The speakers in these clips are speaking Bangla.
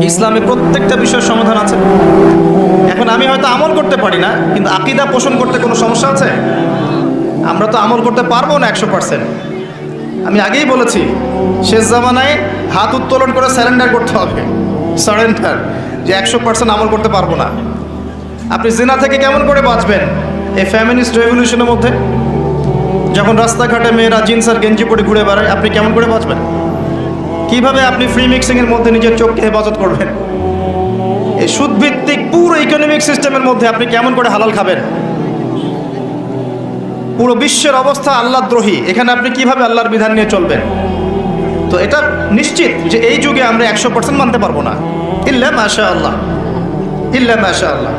ইসলামে প্রত্যেকটা বিষয়ের সমাধান আছে। এখন আমি হয়তো আমল করতে পারি না, কিন্তু আকীদা পোষণ করতে কোনো সমস্যা আছে? আমরা তো আমল করতে পারবো না 100%। আমি আগেই বলেছি, শেষ জামানায় হাত উত্তোলন করে স্যারেন্ডার করতে হবে, সারেন্ডার, যে 100% আমল করতে পারবো না। আপনি জিনা থেকে কেমন করে বাঁচবেন এই ফ্যামিনিস্ট রেভলিউশনের মধ্যে? যখন রাস্তাঘাটে মেয়েরা জিন্স আর গেঞ্জি পরে ঘুরে বেড়ায়, আপনি কেমন করে বাঁচবেন? কিভাবে আপনি ফ্রি মিক্সিংয়ের মধ্যে নিজের চোখকে হেফাজত করবেন? এই সুদভিত্তিক পুরো ইকোনমিক সিস্টেমের মধ্যে আপনি কেমন করে হালাল খাবেন? পুরো বিশ্বের অবস্থা আল্লাহদ্রোহী, এখানে আপনি কিভাবে আল্লাহর বিধান নিয়ে চলবেন? তো এটা নিশ্চিত যে এই যুগে আমরা 100% মানতে পারবো না, ইল্লা মাশাআল্লাহ, ইল্লা মাশাআল্লাহ।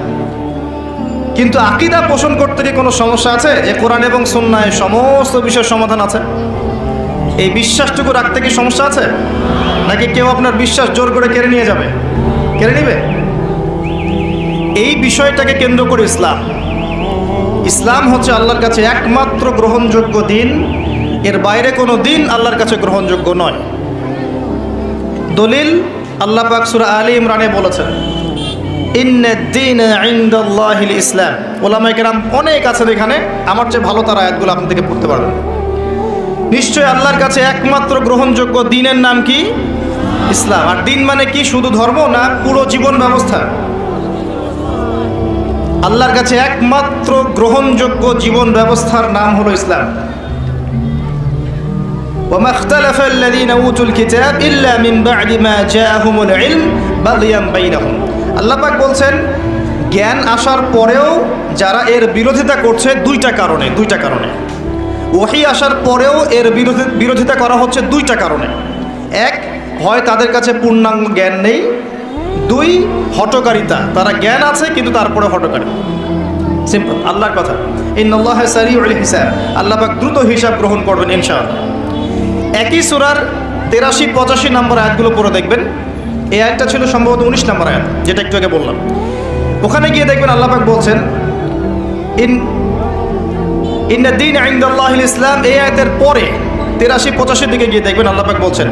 কিন্তু আকীদা পোষণ করতে কি কোনো সমস্যা আছে? যে কোরআন এবং সুন্নায় সমস্ত বিষয়ের সমাধান আছে, এই বিশ্বাসটুকু রাখতে কি সমস্যা আছে? নাকি কেউ আপনার বিশ্বাস জোর করে কেড়ে নিয়ে যাবে? কেড়ে নিবে? এই বিষয়টাকে কেন্দ্র করে ইসলাম হচ্ছে আল্লাহর কাছে একমাত্র গ্রহণযোগ্য দিন। এর বাইরে কোনো দিন আল্লাহর কাছে গ্রহণযোগ্য নয়। দলিল আল্লাহ পাক সূরা আলী ইমরানে বলেছেন, ইন্নাদ-দীনা ইনদাল্লাহিল ইসলাম। ওলামায়ে কেরাম অনেক আছেন এখানে, আমার চেয়ে ভালো তারা আয়াতগুলো আপনাদের থেকে পড়তে পারবেন। নিশ্চয়ই আল্লাহর কাছে একমাত্র গ্রহণযোগ্য দিনের নাম কি? ইসলাম। আর দিন মানে কি? শুধু ধর্ম না, পুরো জীবন ব্যবস্থা। আল্লাহর কাছে একমাত্র গ্রহণযোগ্য জীবন ব্যবস্থার নাম হলো ইসলাম। ওয়া মাখতালাফা আল্লাযীনা উতুল কিতাব ইল্লা মিন বা'দি মা জাআহুমুল ইলম বাগিয়ান বাইনাহুম। আল্লাহ পাক বলছেন, জ্ঞান আসার পরেও যারা এর বিরোধিতা করছে দুইটা কারণে। ওহী আসার পরেও এর বিরোধিতা করা হচ্ছে দুইটা কারণে। এক, হয় তাদের কাছে পূর্ণাঙ্গ জ্ঞান নেই। দুই, হঠকারিতা, তারা জ্ঞান আছে কিন্তু তারপরে হঠকারী। সিম্পল, আল্লাহর কথা, ইন্নাল্লাহা সারিউল হিসাব, আল্লাহ পাক দ্রুত হিসাব গ্রহণ করবেন ইনশাআল্লাহ। একই সূরার 83-85 নম্বর আয়াতগুলো পড়ে দেখবেন। এই আয়াতটা ছিল সম্ভবত 19 নম্বর আয়াত, যেটা একটু আগে বললাম। ওখানে গিয়ে দেখবেন আল্লাহ পাক বলছেন ইন্নাদ-দীনা ইনদাল্লাহিল ইসলাম। এই আয়াতের পরে 83-85 দিকে গিয়ে দেখবেন আল্লাহ পাক বলছেন,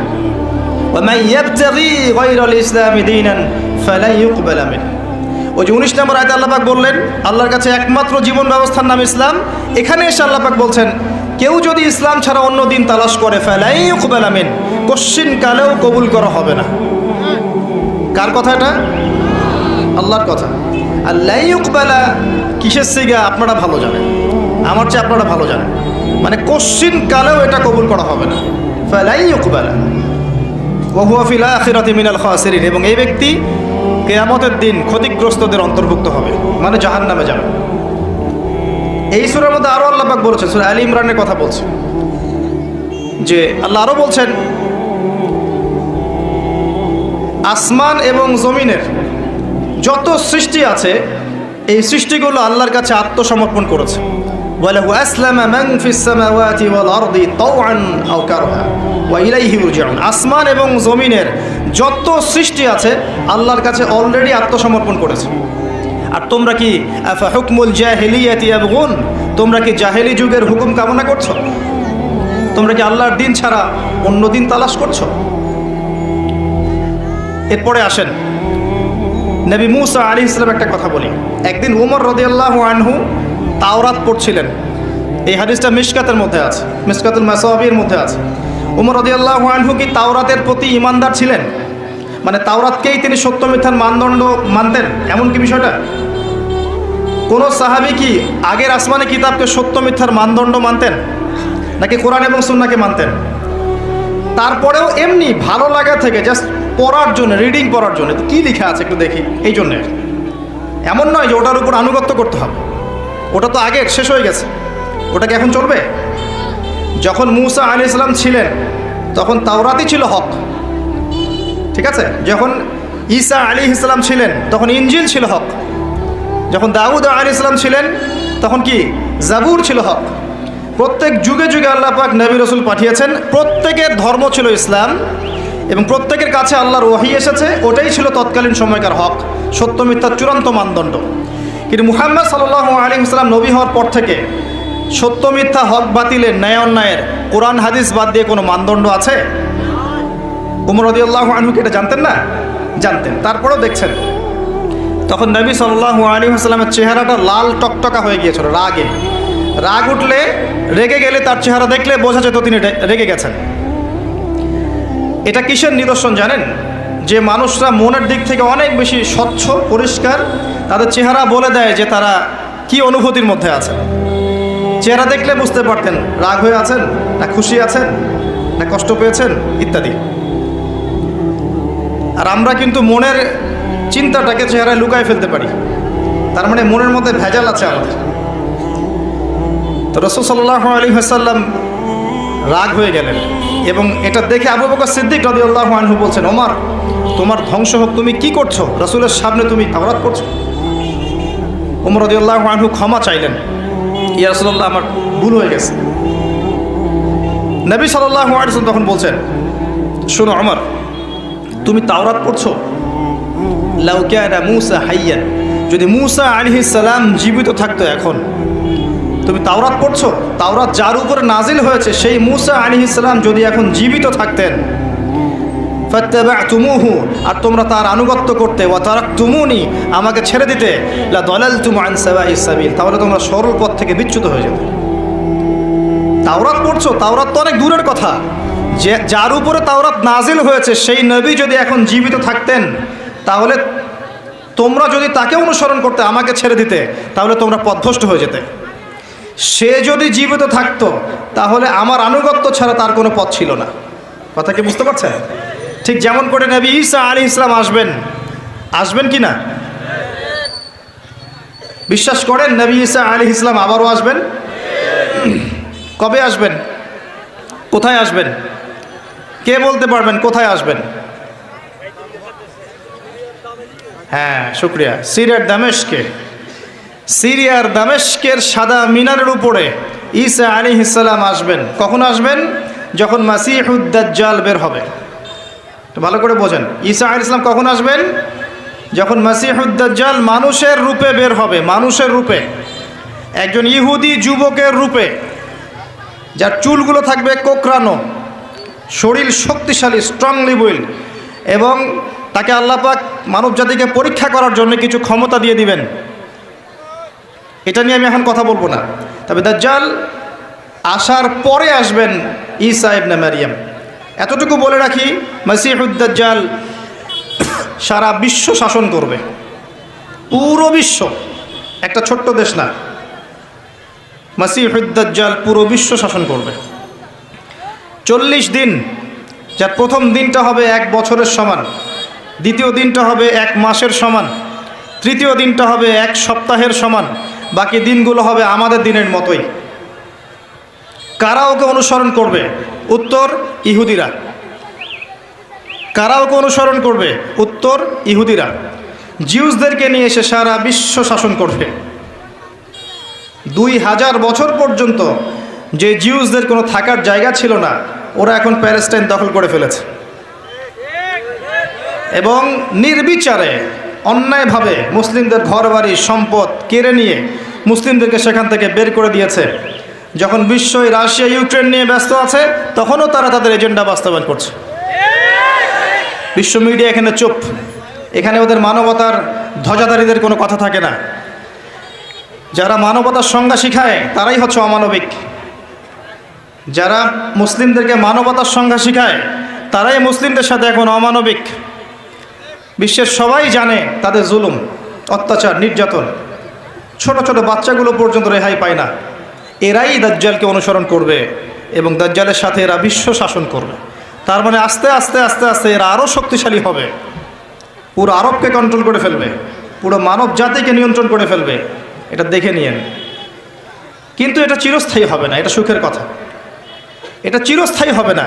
ওয়া মান ইয়াবতাগি গায়রাল ইসলামি দীনান ফালা ইউকবালা মিন। ওই যে 19 নম্বর আয়াতে আল্লাহ পাক বললেন আল্লাহর কাছে একমাত্র জীবন ব্যবস্থার নাম ইসলাম। এখানে এসে আল্লাহ পাক বলছেন, কেউ যদি ইসলাম ছাড়া অন্য দিন তালাশ করে, ফালা ইউকবালা মিন, কোশ্চিন কালেও কবুল করা হবে না। কার কথা এটা? আল্লাহর কথা। আল্লাহ ইউকবালা কিসের সিগা আপনারা ভালো জানেন, আমার চেয়ে আপনারা ভালো জানেন। মানে কোশ্চিন কালেও এটা কবুল করা হবে না। ফালা ইউকবালা ওয়া হুয়া ফিল আখিরাতি মিনাল খাসিরিন। এবং এই ব্যক্তি কিয়ামতের দিন ক্ষতিগ্রস্তদের অন্তর্ভুক্ত হবে, মানে জাহান্নামে যাবে। এই সূরার মধ্যে আরো আল্লাহ পাক বলেছেন, সূরা আলী ইমরানের কথা বলছে, যে আল্লাহ আরো বলছেন, আসমান এবং জমিনের যত সৃষ্টি আছে এই সৃষ্টিগুলো আল্লাহর কাছে আত্মসমর্পণ করেছে। ওয়ালাহু আসলামা মান ফিস সামাওয়াতি ওয়াল আরদি তাওআন আও কারহা ওয়া ইলাইহি ইরজিউন। আসমান এবং জমিনের যত সৃষ্টি আছে আল্লাহর কাছে অলরেডি আত্মসমর্পণ করেছে। আর তোমরা কি আফা হুকমুল জাহিলিয়াতি ইয়াবগুন, তোমরা কি জাহেলি যুগের হুকুম কামনা করছো? তোমরা কি আল্লাহর দিন ছাড়া অন্য দিন তালাশ করছো? এরপরে আসেন নবী মুসা আলাইহিস সালাম একটা কথা বলি। একদিন উমর রাদিয়াল্লাহু আনহু তাওরাত পড়ছিলেন। এই হাদিসটা মিশকাতের মধ্যে আছে, মিশকাতুল মাসাবির মধ্যে আছে। উমর রাদিয়াল্লাহু আনহু কি তাওরাতের প্রতি ঈমানদার ছিলেন? মানে তাওরাতকেই তিনি সত্য মিথ্যার মানদণ্ড মানতেন, এমন কি বিষয়টা? কোন সাহাবী কি আগের আসমানি কিতাবকে সত্য মিথ্যার মানদণ্ড মানতেন, নাকি কোরআন এবং সুন্নাহকে মানতেন? তারপরেও এমনি ভালো লাগা থেকে জাস্ট পড়ার জন্য, রিডিং পড়ার জন্য, কি লেখা আছে একটু দেখি, এই জন্যে। এমন নয় যে ওটার উপর আনুগত্য করতে হবে, ওটা তো আগের শেষ হয়ে গেছে, ওটাকে এখন চলবে? যখন মুসা আলাইহিস সালাম ছিলেন তখন তাওরাতই ছিল হক, ঠিক আছে? যখন ঈসা আলাইহিস সালাম ছিলেন তখন ইনজিল ছিল হক। যখন দাউদ আলাইহিস সালাম ছিলেন তখন কি? জাবুর ছিল হক। প্রত্যেক যুগে যুগে আল্লাহ পাক নবী রাসূল পাঠিয়েছেন, প্রত্যেকের ধর্ম ছিল ইসলাম এবং প্রত্যেকের কাছে আল্লাহর ওহী এসেছে, ওটাই ছিল তৎকালীন সময়কার হক, সত্য মিথ্যার চূড়ান্ত মানদণ্ড। কিন্তু মুহাম্মদ সাল্লাল্লাহু আলাইহি ওয়াসাল্লাম নবী হওয়ার পর থেকে সত্য মিথ্যা, হক বাতিলের, ন্যায় অন্যায়ের, কোরআন হাদিস বাদ দিয়ে কোনো মানদণ্ড আছে? উমর রাদিয়াল্লাহু আনহু কি এটা জানতেন না? জানতেন, তারপরেও দেখছেন। তখন নবী সাল্লাল্লাহু আলাইহি ওয়াসাল্লামের চেহারাটা লাল টকটকা হয়ে গিয়েছিল রাগে। রাগ উঠলে, রেগে গেলে তার চেহারা দেখলে বোঝা যেত তিনি রেগে গেছেন। এটা কিসের নিদর্শন জানেন? যে মানুষরা মনের দিক থেকে অনেক বেশি স্বচ্ছ পরিষ্কার, তাদের চেহারা বলে দেয় যে তারা কি অনুভূতির মধ্যে আছে। চেহারা দেখলে বুঝতে পারতেন রাগ হয়ে আছেন, না খুশি আছেন, না কষ্ট পেয়েছেন ইত্যাদি। আর আমরা কিন্তু মনের চিন্তাটাকে চেহারায় লুকায় ফেলতে পারি, তার মানে মনের মধ্যে ভেজাল আছে আমাদের। তো রাসূল সাল্লাল্লাহু আলাইহি ওয়াসাল্লাম রাগ হয়ে গেলেন এবং এটা দেখে আবু বকর সিদ্দিক রাদিয়াল্লাহু আনহু বলছেন, ওমর তোমার ধ্বংস হোক, তুমি কি করছো? রাসূলের সামনে তুমি তাওরাত পড়ছো। ওমর রাদিয়াল্লাহু আনহু ক্ষমা চাইলেন, ইয়া রাসূলুল্লাহ আমার ভুল হয়ে গেছে। নবী সাল্লাল্লাহু আলাইহি ওয়াসাল্লাম তখন বলছেন, শোনো ওমর, তুমি তাওরাত পড়ছো, লাউ কানা মূসা হাইয়ান, যদি মূসা আলাইহিস সালাম জীবিত থাকতো এখন, তুমি তাওরাত পড়ছো, তাওরাত যার উপরে নাজিল হয়েছে সেই মূসা আলাইহিস সালাম যদি এখন জীবিত থাকতেন, ফাত্তাবা'তুমুহু, আর তোমরা তার আনুগত্য করতে, ওয়া তারাকতুমুনি, আমাকে ছেড়ে দিতে, লা দালালতুম আন সাওয়াইস সাবিল, তাহলে তোমরা সরল পথ থেকে বিচ্যুত হয়ে যেতে। তাওরাত পড়ছো, তাওরাত তো অনেক দূরের কথা, যে যার উপরে তাওরাত নাজিল হয়েছে সেই নবী যদি এখন জীবিত থাকতেন, তাহলে তোমরা যদি তাকে অনুসরণ করতে, আমাকে ছেড়ে দিতে, তাহলে তোমরা পথভ্রষ্ট হয়ে যেতে। সে যদি জীবিত থাকতো তাহলে আমার আনুগত্য ছাড়া তার কোনো পথ ছিল না। কথা কি বুঝতে পারছেন? ঠিক যেমন করে নবী ঈসা আলাইহিস সালাম আসবেন কি না? বিশ্বাস করেন নবী ঈসা আলাইহিস সালাম আবারও আসবেন? কবে আসবেন? কোথায় আসবেন? কে বলতে পারবেন কোথায় আসবেন? হ্যাঁ, শুকরিয়া। সিরিয়ার দামেস্কের সাদা মিনারের উপরে ঈসা আলাইহিস সালাম আসবেন। কখন আসবেন? যখন মাসিহুদ দাজ্জাল বের হবে। তো ভালো করে বোঝেন, ঈসা আলাইহিস সালাম কখন আসবেন? যখন মাসিহুদ দাজ্জাল মানুষের রূপে বের হবে, মানুষের রূপে, একজন ইহুদি যুবকের রূপে, যার চুলগুলো থাকবে কোকড়ানো, শরীর শক্তিশালী, স্ট্রংলি বিল্ড, এবং তাকে আল্লাহ পাক মানব জাতিকে পরীক্ষা করার জন্য কিছু ক্ষমতা দিয়ে দিবেন। এটা নিয়ে আমি এখন কথা বলবো না, তবে দাজ্জাল আসার পরে আসবেন ঈসা ইবনে মারইয়াম। এতটুকু বলে রাখি, মাসিহুদ দাজ্জাল সারা বিশ্ব শাসন করবে, পুরো বিশ্ব, একটা ছোট্ট দেশ না। মাসিহুদ দাজ্জাল পুরো বিশ্ব শাসন করবে 40 দিন, যার প্রথম দিনটা হবে 1 বছরের সমান, দ্বিতীয় দিনটা হবে 1 মাসের সমান, তৃতীয় দিনটা হবে 1 সপ্তাহের সমান, বাকি দিনগুলো হবে আমাদের দিনের মতোই। কারা ওকে অনুসরণ করবে? উত্তর ইহুদিরা। কারা ওকে অনুসরণ করবে? উত্তর ইহুদিরা। জিউসদেরকে নিয়ে এসে সারা বিশ্ব শাসন করবে। 2000 বছর পর্যন্ত যে জিউসদের কোনো থাকার জায়গা ছিল না, ওরা এখন প্যালেস্টাইন দখল করে ফেলেছে এবং নির্বিচারে অন্যায়ভাবে মুসলিমদের ঘরবাড়ি সম্পদ কেড়ে নিয়ে মুসলিমদেরকে সেখান থেকে বের করে দিয়েছে। যখন বিশ্বই রাশিয়া ইউক্রেন নিয়ে ব্যস্ত আছে, তখনও তারা তাদের এজেন্ডা বাস্তবায়ন করছে। বিশ্ব মিডিয়া এখানে চুপ, এখানে ওদের মানবতার ধ্বজাধারীদের কোনো কথা থাকে না। যারা মানবতার সংজ্ঞা শিখায় তারাই হচ্ছে অমানবিক, যারা মুসলিমদেরকে মানবতার সংজ্ঞা শিখায় তারাই মুসলিমদের সাথে এখন অমানবিক। বিশ্বের সবাই জানে তাদের জুলুম, অত্যাচার, নির্যাতন, ছোট ছোট বাচ্চাগুলো পর্যন্ত রেহাই পায় না। এরাই দাজ্জালকে অনুসরণ করবে এবং দাজ্জালের সাথে এরা বিশ্ব শাসন করবে। তার মানে আস্তে আস্তে আস্তে আস্তে এরা আরও শক্তিশালী হবে, পুরো আরবকে কন্ট্রোল করে ফেলবে, পুরো মানব জাতিকে নিয়ন্ত্রণ করে ফেলবে। এটা দেখে নিয়েন। কিন্তু এটা চিরস্থায়ী হবে না, এটা সুখের কথা। এটা চিরস্থায়ী হবে না।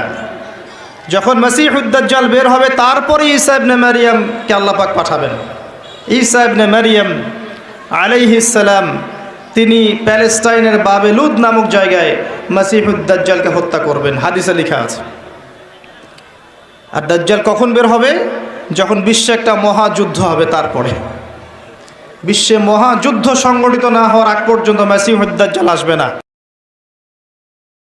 যখন মাসিহুদ দাজ্জাল বের হবে, তারপরে ঈসা ইবনে মারইয়ামকে আল্লাহ পাক পাঠাবেন। ঈসা ইবনে মারইয়াম আলাইহিস সালাম তিনি প্যালেস্টাইনের বাবেলুদ নামক জায়গায় মাসিহুদ দাজ্জালকে হত্যা করবেন, হাদিসে লেখা আছে। আর দাজ্জাল কখন বের হবে? যখন বিশ্বে একটা মহাযুদ্ধ হবে। তারপরে বিশ্বে মহাযুদ্ধ সংগঠিত না হওয়ার আগ পর্যন্ত মাসিহুদ দাজ্জাল আসবে না।